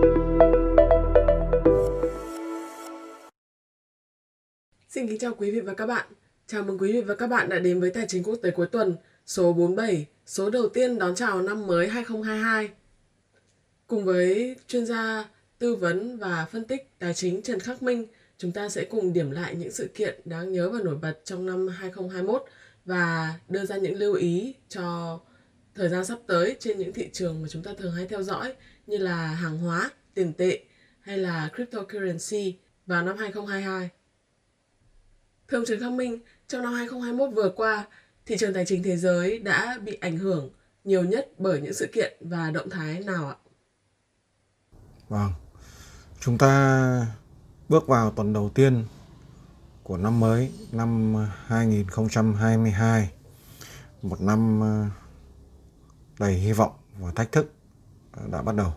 Xin kính chào quý vị và các bạn. Chào mừng quý vị và các bạn đã đến với Tài chính quốc tế cuối tuần số 47, số đầu tiên đón chào năm mới 2022. Cùng với chuyên gia tư vấn và phân tích tài chính Trần Khắc Minh, chúng ta sẽ cùng điểm lại những sự kiện đáng nhớ và nổi bật trong năm 2021 và đưa ra những lưu ý cho thời gian sắp tới trên những thị trường mà chúng ta thường hay theo dõi như là hàng hóa, tiền tệ hay là cryptocurrency vào năm 2022. Thưa ông Trần Khắc Minh, trong năm 2021 vừa qua, thị trường tài chính thế giới đã bị ảnh hưởng nhiều nhất bởi những sự kiện và động thái nào ạ? Vâng, chúng ta bước vào tuần đầu tiên của năm mới, năm 2022, một năm đầy hy vọng và thách thức đã bắt đầu.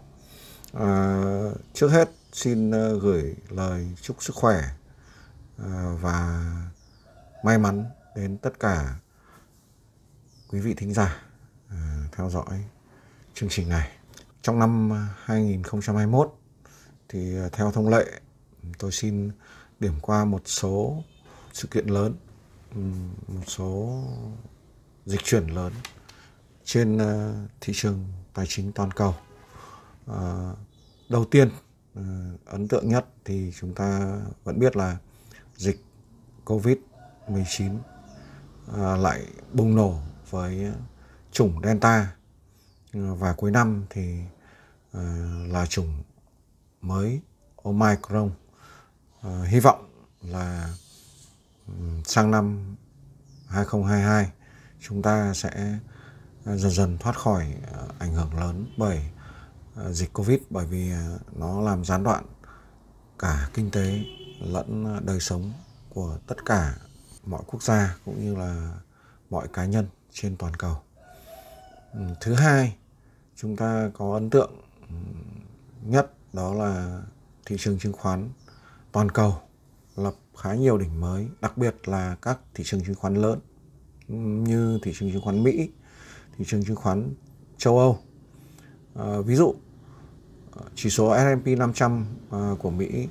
Trước hết xin gửi lời chúc sức khỏe và may mắn đến tất cả quý vị thính giả theo dõi chương trình này. Trong năm 2021 thì theo thông lệ tôi xin điểm qua một số sự kiện lớn, một số dịch chuyển lớn trên thị trường tài chính toàn cầu. Đầu tiên, ấn tượng nhất thì chúng ta vẫn biết là dịch Covid-19 lại bùng nổ với chủng Delta, và cuối năm thì là chủng mới Omicron. Hy vọng là sang năm 2022 chúng ta sẽ dần dần thoát khỏi ảnh hưởng lớn bởi dịch Covid, bởi vì nó làm gián đoạn cả kinh tế lẫn đời sống của tất cả mọi quốc gia cũng như là mọi cá nhân trên toàn cầu. Thứ hai, chúng ta có ấn tượng nhất đó là thị trường chứng khoán toàn cầu lập khá nhiều đỉnh mới, đặc biệt là các thị trường chứng khoán lớn như thị trường chứng khoán Mỹ, thị trường chứng khoán châu Âu. Ví dụ, chỉ số S&P 500 của Mỹ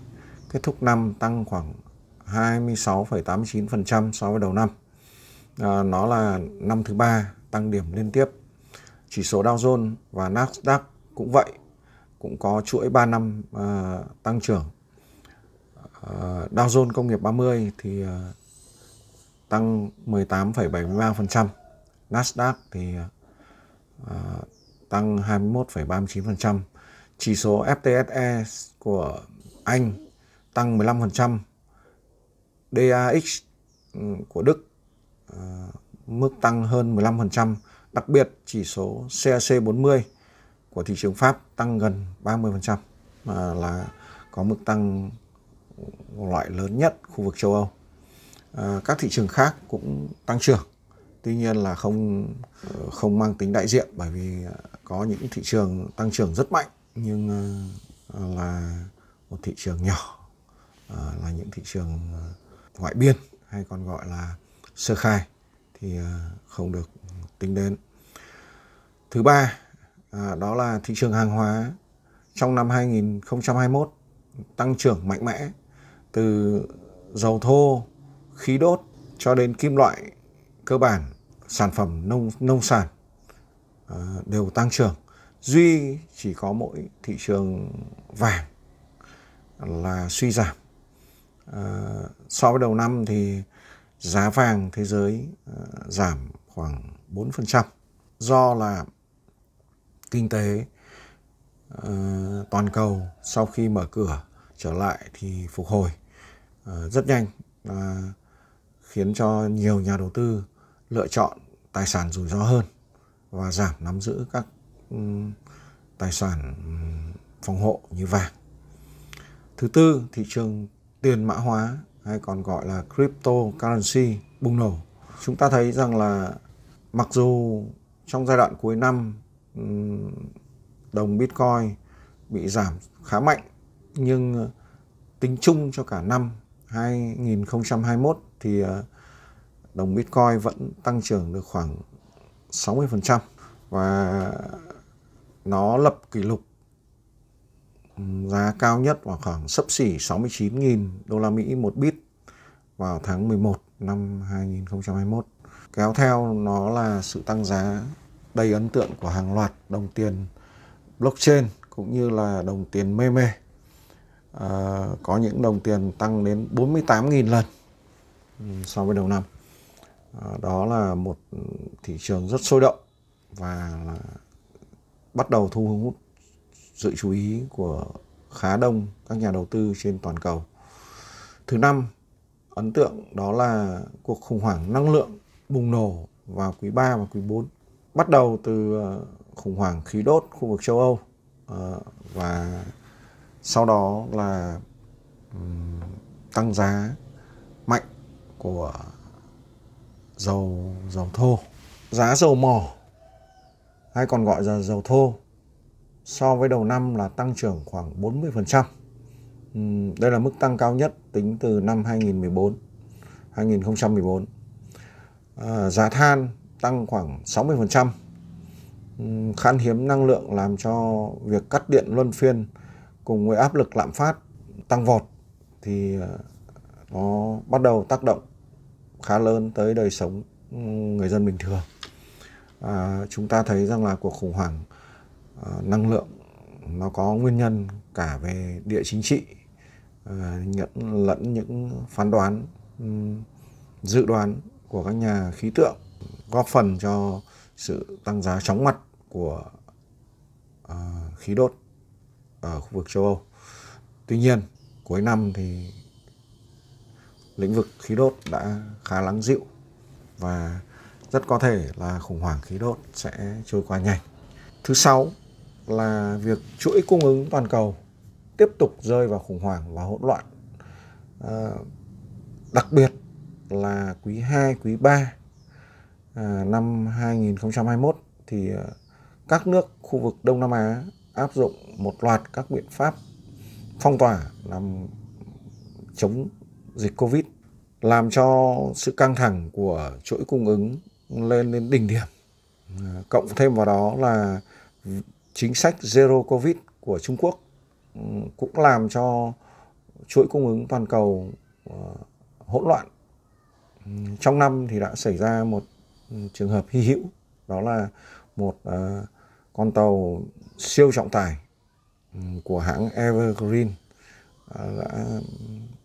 kết thúc năm tăng khoảng 26,89% so với đầu năm. Nó là năm thứ 3 tăng điểm liên tiếp. Chỉ số Dow Jones và Nasdaq cũng vậy, cũng có chuỗi 3 năm tăng trưởng. Dow Jones Công nghiệp 30 thì tăng 18,73%, Nasdaq thì tăng 21,39%. Chỉ số FTSE của Anh tăng 15%, DAX của Đức mức tăng hơn 15%. Đặc biệt chỉ số CAC 40 của thị trường Pháp tăng gần 30%, là có mức tăng loại lớn nhất khu vực châu Âu. Các thị trường khác cũng tăng trưởng, tuy nhiên là không mang tính đại diện, bởi vì có những thị trường tăng trưởng rất mạnh nhưng là một thị trường nhỏ, là những thị trường ngoại biên hay còn gọi là sơ khai thì không được tính đến. Thứ ba, đó là thị trường hàng hóa trong năm 2021 tăng trưởng mạnh mẽ, từ dầu thô, khí đốt cho đến kim loại cơ bản, sản phẩm nông sản đều tăng trưởng. Duy chỉ có mỗi thị trường vàng là suy giảm. So với đầu năm thì giá vàng thế giới giảm khoảng 4%, do là kinh tế toàn cầu sau khi mở cửa trở lại thì phục hồi rất nhanh, khiến cho nhiều nhà đầu tư lựa chọn tài sản rủi ro hơn và giảm nắm giữ các tài sản phòng hộ như vàng. Thứ tư, thị trường tiền mã hóa hay còn gọi là cryptocurrency bùng nổ. Chúng ta thấy rằng là mặc dù trong giai đoạn cuối năm đồng Bitcoin bị giảm khá mạnh, nhưng tính chung cho cả năm 2021 thì đồng Bitcoin vẫn tăng trưởng được khoảng 60%, và nó lập kỷ lục giá cao nhất vào khoảng xấp xỉ 69.000 đô la Mỹ một bit vào tháng 11 năm 2021. Kéo theo nó là sự tăng giá đầy ấn tượng của hàng loạt đồng tiền blockchain cũng như là đồng tiền meme. Có những đồng tiền tăng đến 48.000 lần so với đầu năm. Đó là một thị trường rất sôi động và bắt đầu thu hút sự chú ý của khá đông các nhà đầu tư trên toàn cầu. Thứ năm, ấn tượng đó là cuộc khủng hoảng năng lượng bùng nổ vào quý 3 và quý 4. Bắt đầu từ khủng hoảng khí đốt khu vực châu Âu và sau đó là tăng giá mạnh của dầu thô. Giá dầu mỏ hay còn gọi là dầu thô so với đầu năm là tăng trưởng khoảng 40%. Đây là mức tăng cao nhất tính từ năm 2014. Giá than tăng khoảng 60%. Khan hiếm năng lượng làm cho việc cắt điện luân phiên cùng với áp lực lạm phát tăng vọt thì nó bắt đầu tác động khá lớn tới đời sống người dân bình thường. Chúng ta thấy rằng là cuộc khủng hoảng năng lượng nó có nguyên nhân cả về địa chính trị lẫn những phán đoán, dự đoán của các nhà khí tượng góp phần cho sự tăng giá chóng mặt của khí đốt ở khu vực châu Âu. Tuy nhiên, cuối năm thì lĩnh vực khí đốt đã khá lắng dịu và rất có thể là khủng hoảng khí đốt sẽ trôi qua nhanh. Thứ sáu là việc chuỗi cung ứng toàn cầu tiếp tục rơi vào khủng hoảng và hỗn loạn. Đặc biệt là quý 2, quý 3 năm 2021 thì các nước khu vực Đông Nam Á áp dụng một loạt các biện pháp phong tỏa nhằm chống dịch Covid, làm cho sự căng thẳng của chuỗi cung ứng lên đến đỉnh điểm. Cộng thêm vào đó là chính sách Zero Covid của Trung Quốc cũng làm cho chuỗi cung ứng toàn cầu hỗn loạn. Trong năm thì đã xảy ra một trường hợp hy hữu, đó là một con tàu siêu trọng tải của hãng Evergreen đã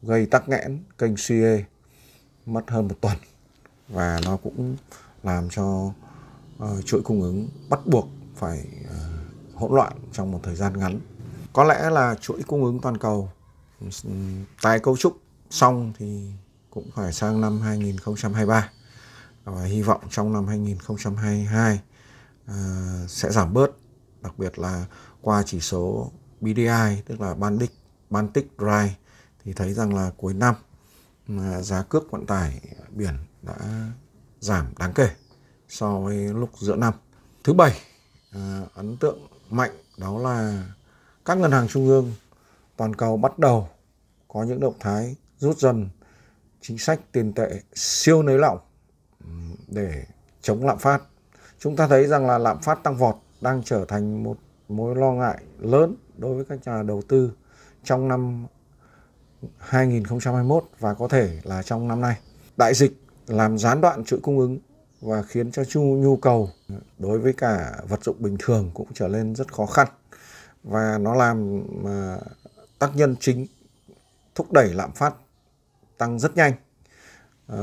gây tắc nghẽn kênh Suez mất hơn một tuần, và nó cũng làm cho chuỗi cung ứng bắt buộc phải hỗn loạn trong một thời gian ngắn. Có lẽ là chuỗi cung ứng toàn cầu tái cấu trúc xong thì cũng phải sang năm 2023, và hy vọng trong năm 2022 sẽ giảm bớt, đặc biệt là qua chỉ số BDI, tức là Baltic Dry, thì thấy rằng là cuối năm giá cước vận tải biển đã giảm đáng kể so với lúc giữa năm. Thứ bảy, ấn tượng mạnh đó là các ngân hàng trung ương toàn cầu bắt đầu có những động thái rút dần chính sách tiền tệ siêu nới lỏng để chống lạm phát. Chúng ta thấy rằng là lạm phát tăng vọt đang trở thành một mối lo ngại lớn đối với các nhà đầu tư trong năm 2021 và có thể là trong năm nay. Đại dịch làm gián đoạn chuỗi cung ứng và khiến cho nhu cầu đối với cả vật dụng bình thường cũng trở nên rất khó khăn, và nó làm tác nhân chính thúc đẩy lạm phát tăng rất nhanh,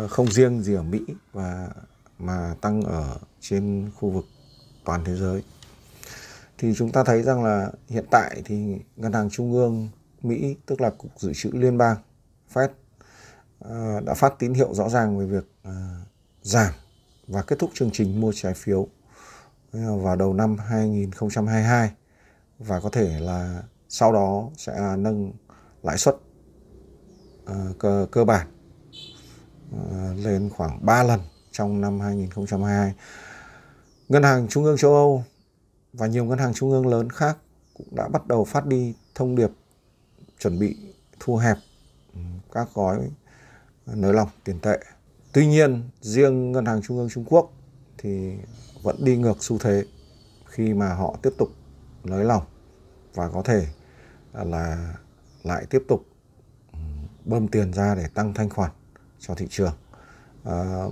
không riêng gì ở Mỹ mà tăng ở trên khu vực toàn thế giới. Thì chúng ta thấy rằng là hiện tại thì Ngân hàng Trung ương Mỹ, tức là Cục Dự trữ Liên bang Fed, đã phát tín hiệu rõ ràng về việc giảm và kết thúc chương trình mua trái phiếu vào đầu năm 2022, và có thể là sau đó sẽ nâng lãi suất cơ bản lên khoảng 3 lần trong năm 2022. Ngân hàng Trung ương châu Âu và nhiều ngân hàng trung ương lớn khác cũng đã bắt đầu phát đi thông điệp chuẩn bị thu hẹp các gói nới lỏng tiền tệ. Tuy nhiên, riêng Ngân hàng Trung ương Trung Quốc thì vẫn đi ngược xu thế khi mà họ tiếp tục nới lỏng và có thể là lại tiếp tục bơm tiền ra để tăng thanh khoản cho thị trường.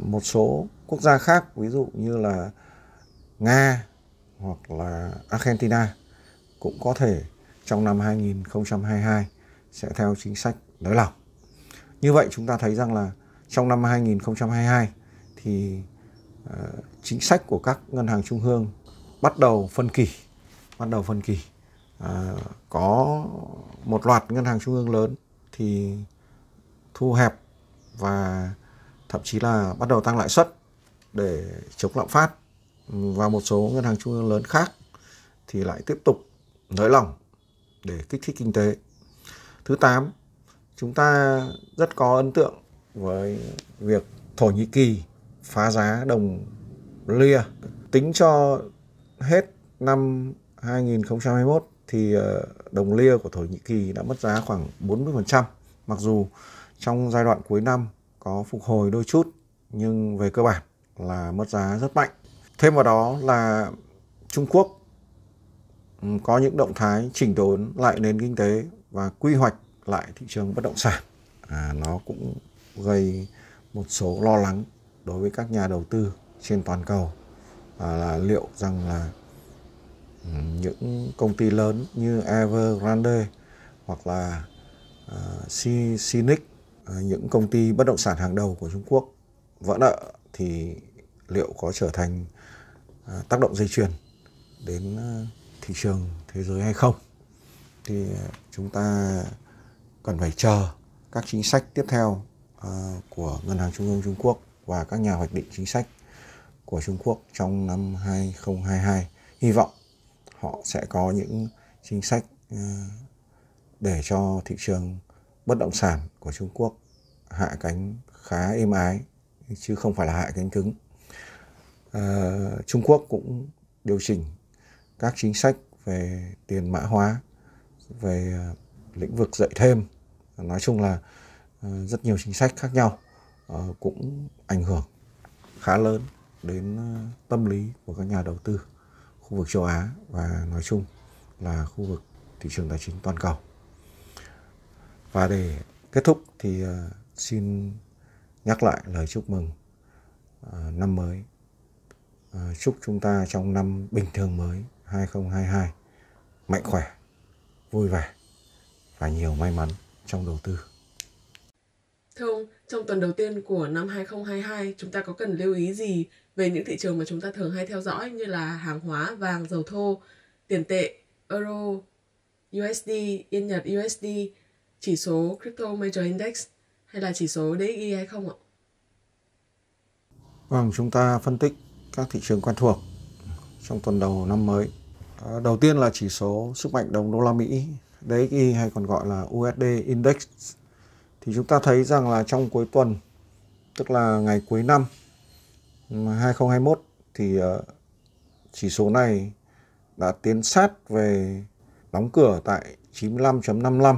Một số quốc gia khác ví dụ như là Nga hoặc là Argentina cũng có thể trong năm 2022 sẽ theo chính sách nới lỏng. Như vậy chúng ta thấy rằng là trong năm 2022 thì chính sách của các ngân hàng trung ương bắt đầu phân kỳ. Có một loạt ngân hàng trung ương lớn thì thu hẹp và thậm chí là bắt đầu tăng lãi suất để chống lạm phát, và một số ngân hàng trung ương lớn khác thì lại tiếp tục nới lỏng để kích thích kinh tế. Thứ 8, chúng ta rất có ấn tượng với việc Thổ Nhĩ Kỳ phá giá đồng Lira. Tính cho hết năm 2021 thì đồng Lira của Thổ Nhĩ Kỳ đã mất giá khoảng 40%. Mặc dù trong giai đoạn cuối năm có phục hồi đôi chút, nhưng về cơ bản là mất giá rất mạnh. Thêm vào đó là Trung Quốc có những động thái chỉnh đốn lại nền kinh tế và quy hoạch lại thị trường bất động sản. Nó cũng gây một số lo lắng đối với các nhà đầu tư trên toàn cầu, là liệu rằng là những công ty lớn như Evergrande hoặc là Sinic, những công ty bất động sản hàng đầu của Trung Quốc vỡ nợ thì liệu có trở thành tác động dây chuyền đến thị trường thế giới hay không. Thì chúng ta cần phải chờ các chính sách tiếp theo của Ngân hàng Trung ương Trung Quốc và các nhà hoạch định chính sách của Trung Quốc trong năm 2022. Hy vọng họ sẽ có những chính sách để cho thị trường bất động sản của Trung Quốc hạ cánh khá êm ái, chứ không phải là hạ cánh cứng. Trung Quốc cũng điều chỉnh các chính sách về tiền mã hóa, về lĩnh vực dạy thêm. Nói chung là rất nhiều chính sách khác nhau cũng ảnh hưởng khá lớn đến tâm lý của các nhà đầu tư khu vực châu Á và nói chung là khu vực thị trường tài chính toàn cầu. Và để kết thúc thì xin nhắc lại lời chúc mừng năm mới. Chúc chúng ta trong năm bình thường mới 2022 mạnh khỏe, vui vẻ và nhiều may mắn trong đầu tư. Thưa ông, trong tuần đầu tiên của năm 2022, chúng ta có cần lưu ý gì về những thị trường mà chúng ta thường hay theo dõi như là hàng hóa, vàng, dầu thô, tiền tệ, euro, USD, Yên Nhật USD, chỉ số Crypto Major Index hay là chỉ số DXY hay không ạ? Vâng, chúng ta phân tích các thị trường quen thuộc trong tuần đầu năm mới. Đầu tiên là chỉ số sức mạnh đồng đô la Mỹ, DXY hay còn gọi là USD Index. Thì chúng ta thấy rằng là trong cuối tuần, tức là ngày cuối năm 2021, thì chỉ số này đã tiến sát về đóng cửa tại 95.55,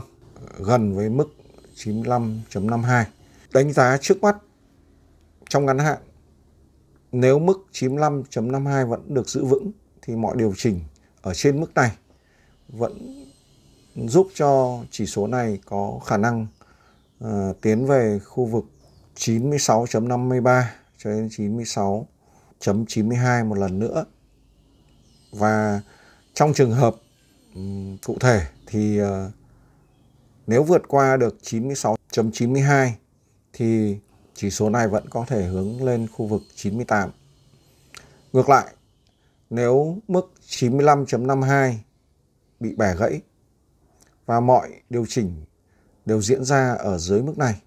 gần với mức 95.52. Đánh giá trước mắt trong ngắn hạn, nếu mức 95.52 vẫn được giữ vững thì mọi điều chỉnh ở trên mức này vẫn giúp cho chỉ số này có khả năng tiến về khu vực 96.53 cho đến 96.92 một lần nữa. Và trong trường hợp cụ thể thì nếu vượt qua được 96.92 thì chỉ số này vẫn có thể hướng lên khu vực 98. Ngược lại, nếu mức 95.52 bị bẻ gãy và mọi điều chỉnh đều diễn ra ở dưới mức này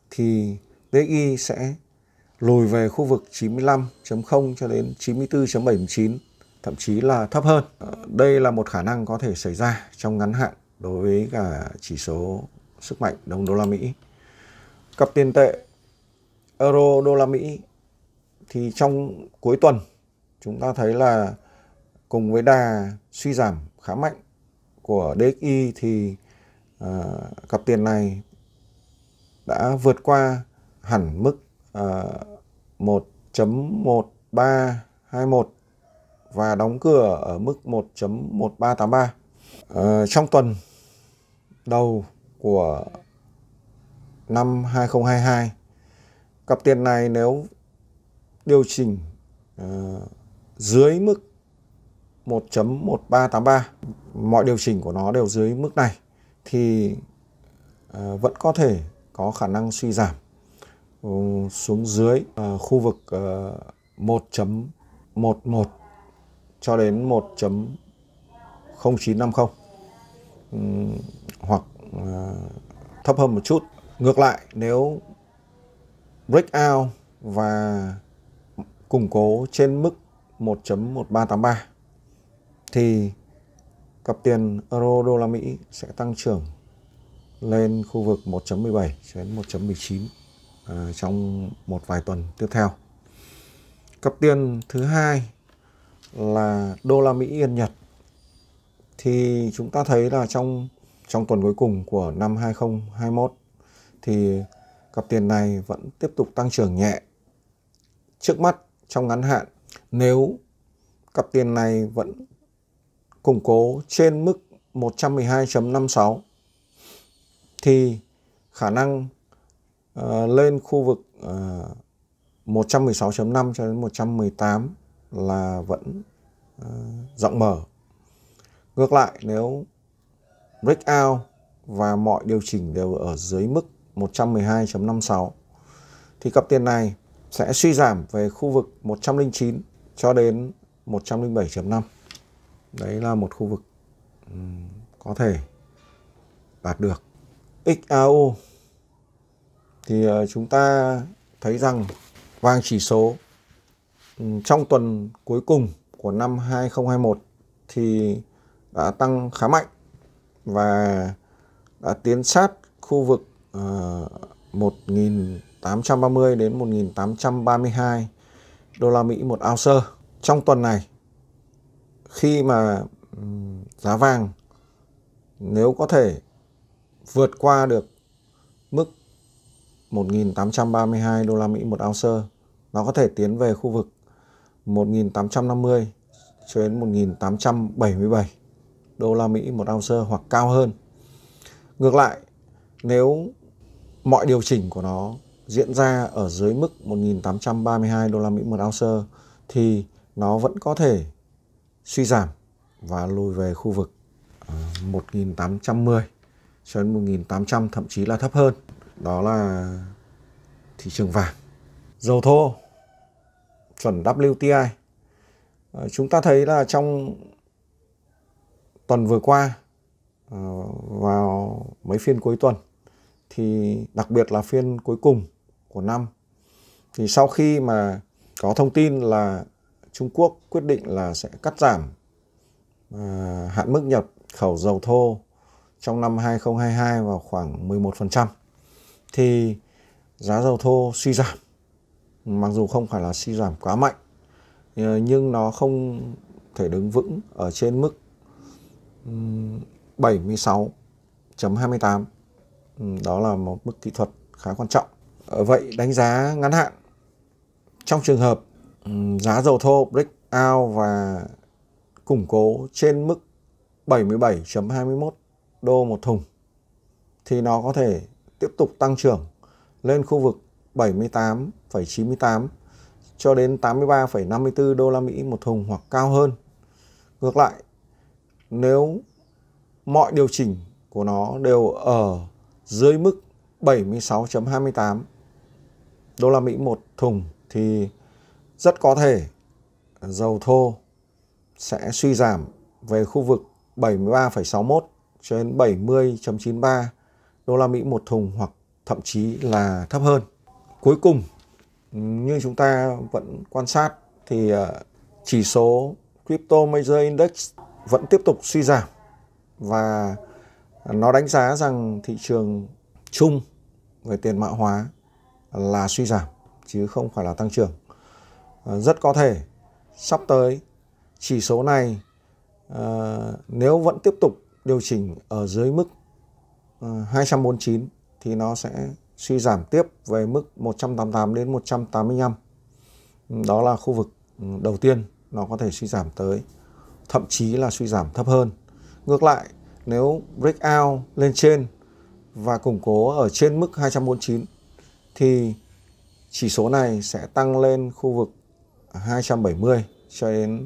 thì DXY sẽ lùi về khu vực 95.0 cho đến 94.79, thậm chí là thấp hơn. Đây là một khả năng có thể xảy ra trong ngắn hạn đối với cả chỉ số sức mạnh đồng đô la Mỹ. Cặp tiền tệ euro đô la Mỹ thì trong cuối tuần chúng ta thấy là cùng với đà suy giảm khá mạnh của DXY thì cặp tiền này đã vượt qua hẳn mức 1.1321 và đóng cửa ở mức 1.1383. Trong tuần đầu của năm 2022. Cặp tiền này nếu điều chỉnh dưới mức 1.1383, mọi điều chỉnh của nó đều dưới mức này, thì vẫn có thể có khả năng suy giảm xuống dưới khu vực 1.11 cho đến 1.0950, hoặc thấp hơn một chút. Ngược lại, nếu breakout và củng cố trên mức 1.1383 thì cặp tiền euro đô la Mỹ sẽ tăng trưởng lên khu vực 1.17 đến 1.19 trong một vài tuần tiếp theo. Cặp tiền thứ hai là đô la Mỹ Yên Nhật. Thì chúng ta thấy là trong tuần cuối cùng của năm 2021 thì cặp tiền này vẫn tiếp tục tăng trưởng nhẹ. Trước mắt trong ngắn hạn, nếu cặp tiền này vẫn củng cố trên mức 112.56 thì khả năng lên khu vực 116.5 cho đến 118 là vẫn rộng mở. Ngược lại, nếu breakout và mọi điều chỉnh đều ở dưới mức 112.56 thì cặp tiền này sẽ suy giảm về khu vực 109 cho đến 107.5. Đấy là một khu vực có thể đạt được. XAU thì chúng ta thấy rằng vàng chỉ số trong tuần cuối cùng của năm 2021 thì đã tăng khá mạnh và đã tiến sát khu vực 1.830 đến 1.832 đô la Mỹ một ounce. Trong tuần này, khi mà giá vàng nếu có thể vượt qua được mức 1.832 đô la Mỹ một ounce, nó có thể tiến về khu vực 1.850 cho đến 1.877 đô la Mỹ một ounce hoặc cao hơn. Ngược lại, nếu mọi điều chỉnh của nó diễn ra ở dưới mức 1.832 đô la Mỹ một ounce thì nó vẫn có thể suy giảm và lùi về khu vực 1.810 cho đến 1.800, thậm chí là thấp hơn. Đó là thị trường vàng. Dầu thô chuẩn WTI. Chúng ta thấy là trong tuần vừa qua, vào mấy phiên cuối tuần, thì đặc biệt là phiên cuối cùng của năm, thì sau khi mà có thông tin là Trung Quốc quyết định là sẽ cắt giảm hạn mức nhập khẩu dầu thô trong năm 2022 vào khoảng 11%, thì giá dầu thô suy giảm. Mặc dù không phải là suy giảm quá mạnh, nhưng nó không thể đứng vững ở trên mức 76.28. Đó là một mức kỹ thuật khá quan trọng. Vậy đánh giá ngắn hạn, trong trường hợp giá dầu thô breakout và củng cố trên mức 77.21 đô một thùng thì nó có thể tiếp tục tăng trưởng lên khu vực 78,98 cho đến 83,54 đô la Mỹ một thùng hoặc cao hơn. Ngược lại, nếu mọi điều chỉnh của nó đều ở dưới mức 76.28 đô la Mỹ một thùng thì rất có thể dầu thô sẽ suy giảm về khu vực 73,61 cho đến 70.93 đô la Mỹ một thùng hoặc thậm chí là thấp hơn. Cuối cùng, như chúng ta vẫn quan sát thì chỉ số Crypto Major Index vẫn tiếp tục suy giảm, và nó đánh giá rằng thị trường chung về tiền mã hóa là suy giảm chứ không phải là tăng trưởng. Rất có thể sắp tới chỉ số này nếu vẫn tiếp tục điều chỉnh ở dưới mức 249 thì nó sẽ suy giảm tiếp về mức 188 đến 185. Đó là khu vực đầu tiên nó có thể suy giảm tới, thậm chí là suy giảm thấp hơn. Ngược lại, Nếu breakout lên trên và củng cố ở trên mức 249 thì chỉ số này sẽ tăng lên khu vực 270 cho đến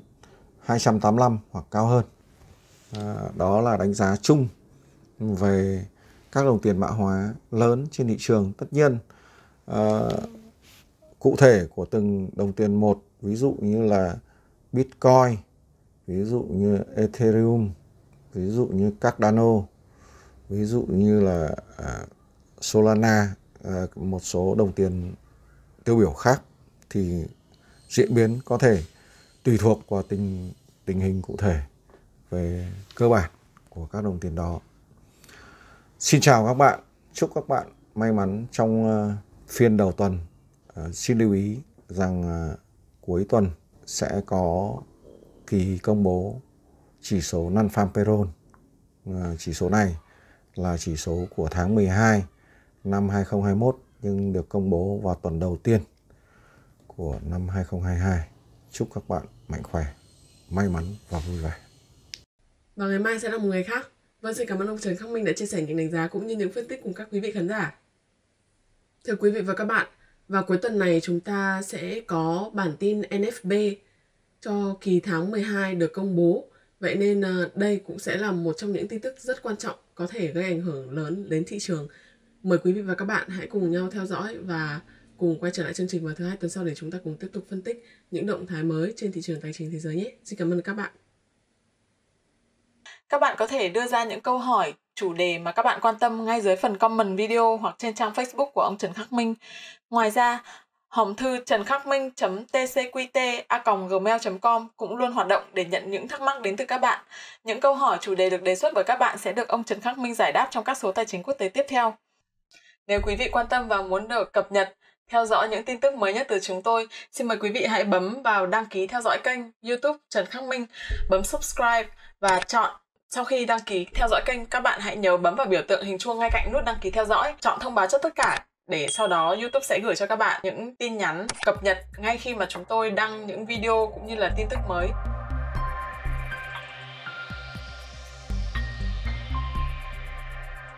285 hoặc cao hơn. Đó là đánh giá chung về các đồng tiền mã hóa lớn trên thị trường. Tất nhiên cụ thể của từng đồng tiền một, ví dụ như là Bitcoin, ví dụ như Ethereum, ví dụ như Cardano, ví dụ như là Solana, một số đồng tiền tiêu biểu khác thì diễn biến có thể tùy thuộc vào tình hình cụ thể về cơ bản của các đồng tiền đó. Xin chào các bạn, chúc các bạn may mắn trong phiên đầu tuần. Xin lưu ý rằng cuối tuần sẽ có kỳ công bố chỉ số Non-Farm Payroll. Chỉ số này là chỉ số của tháng 12 năm 2021 nhưng được công bố vào tuần đầu tiên của năm 2022. Chúc các bạn mạnh khỏe, may mắn và vui vẻ. Và ngày mai sẽ là một ngày khác. Vâng, xin cảm ơn ông Trần Khắc Minh đã chia sẻ những đánh giá cũng như những phân tích cùng các quý vị khán giả. Thưa quý vị và các bạn, vào cuối tuần này chúng ta sẽ có bản tin NFP cho kỳ tháng 12 được công bố. Vậy nên đây cũng sẽ là một trong những tin tức rất quan trọng có thể gây ảnh hưởng lớn đến thị trường. Mời quý vị và các bạn hãy cùng nhau theo dõi và cùng quay trở lại chương trình vào thứ Hai tuần sau để chúng ta cùng tiếp tục phân tích những động thái mới trên thị trường tài chính thế giới nhé. Xin cảm ơn các bạn. Các bạn có thể đưa ra những câu hỏi, chủ đề mà các bạn quan tâm ngay dưới phần comment video hoặc trên trang Facebook của ông Trần Khắc Minh. Ngoài ra, hòm thư trần-khắc-minh.tcqt@gmail.com cũng luôn hoạt động để nhận những thắc mắc đến từ các bạn. Những câu hỏi, chủ đề được đề xuất bởi các bạn sẽ được ông Trần Khắc Minh giải đáp trong các số tài chính quốc tế tiếp theo. Nếu quý vị quan tâm và muốn được cập nhật, theo dõi những tin tức mới nhất từ chúng tôi, xin mời quý vị hãy bấm vào đăng ký theo dõi kênh YouTube Trần Khắc Minh, bấm subscribe và chọn. Sau khi đăng ký theo dõi kênh, các bạn hãy nhớ bấm vào biểu tượng hình chuông ngay cạnh nút đăng ký theo dõi, chọn thông báo cho tất cả để sau đó YouTube sẽ gửi cho các bạn những tin nhắn cập nhật ngay khi mà chúng tôi đăng những video cũng như là tin tức mới.